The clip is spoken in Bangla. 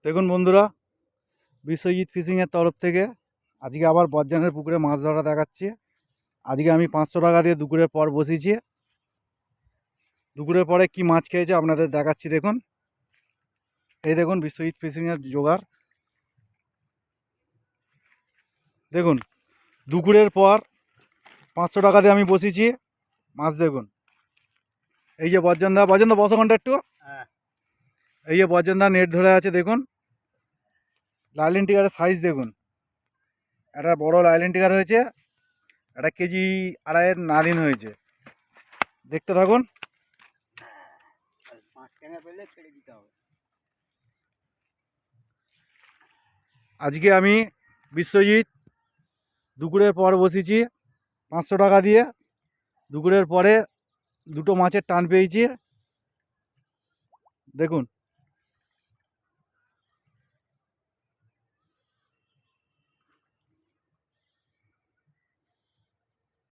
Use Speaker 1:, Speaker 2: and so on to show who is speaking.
Speaker 1: দেখুন বন্ধুরা, বিশ্বজিৎ ফিশিংয়ের তরফ থেকে আজকে আবার বজ্জানের পুকুরে মাছ ধরা দেখাচ্ছি। আজকে আমি 500 টাকা দিয়ে দুপুরের পর বসেছি। দুপুরের পরে কি মাছ খেয়েছে আপনাদের দেখাচ্ছি। দেখুন, এই দেখুন বিশ্বজিৎ ফিশিংয়ের জোগাড়। দেখুন, দুপুরের পর 500 টাকা দিয়ে আমি বসেছি মাছ। দেখুন, এই যে বজ্জানদা বসো ঘন্টা একটু। এই যে বজ্জানদা নেট ধরে আছে। দেখুন লাইলিন টিকারের সাইজ দেখুন, একটা বড় লাইলিন টিকার হয়েছে, একটা কেজি আড়াইয়ের নালিন হয়েছে। দেখতে থাকুন। আজকে আমি বিশ্বজিৎ দুপুরের পর বসেছি 500 টাকা দিয়ে। দুপুরের পরে দুটো মাছের টান পেয়েছি। দেখুন।